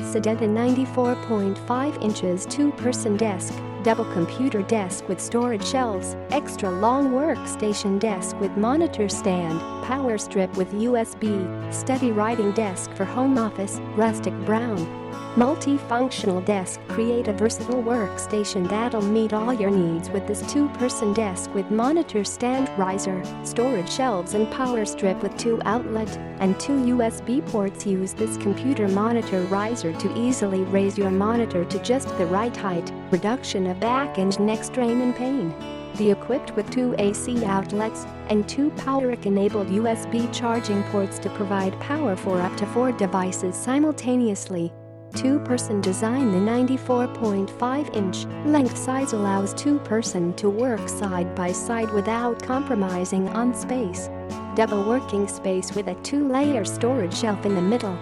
Sedeta 94.5 inches 2-person desk, double computer desk with storage shelves, extra long workstation desk with monitor stand, power strip with USB, study writing desk for home office, rustic brown. Multifunctional desk. Create a versatile workstation that'll meet all your needs with this 2-person desk with monitor stand, riser, storage shelves and power strip with 2 outlet and 2 USB ports. Use this computer monitor riser to easily raise your monitor to just the right height, reduction of back and neck strain and pain. Be equipped with 2 AC outlets and 2 PowerIC-enabled USB charging ports to provide power for up to 4 devices simultaneously. 2-person design. The 94.5-inch length size allows 2-person to work side by side without compromising on space. Double working space with a 2-layer storage shelf in the middle.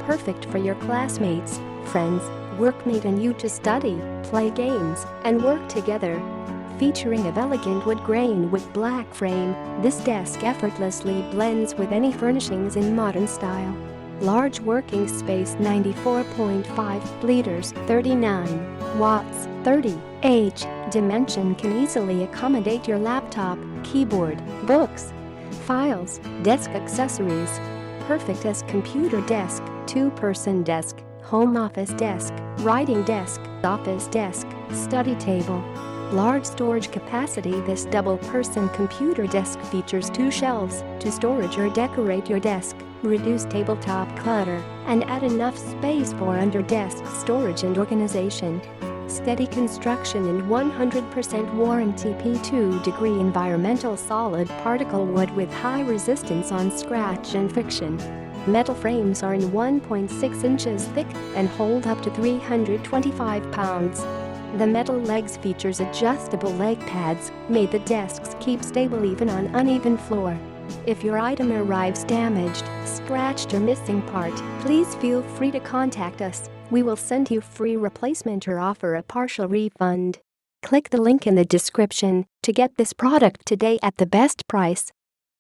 Perfect for your classmates, friends, workmate and you to study, play games, and work together. Featuring of elegant wood grain with black frame, this desk effortlessly blends with any furnishings in modern style. Large working space. 94.5 liters, 39 watts, 30H. Dimension can easily accommodate your laptop, keyboard, books, files, desk accessories. Perfect as computer desk, 2-person desk, home office desk, writing desk, office desk, study table. Large storage capacity. This double-person computer desk features 2 shelves to storage or decorate your desk, reduce tabletop clutter, and add enough space for under-desk storage and organization. Steady construction and 100% warranty. P2-degree environmental solid particle wood with high resistance on scratch and friction. Metal frames are in 1.6 inches thick and hold up to 325 pounds. The metal legs features adjustable leg pads, made the desks keep stable even on uneven floor. If your item arrives damaged, scratched or missing part, please feel free to contact us. We will send you free replacement or offer a partial refund. Click the link in the description to get this product today at the best price.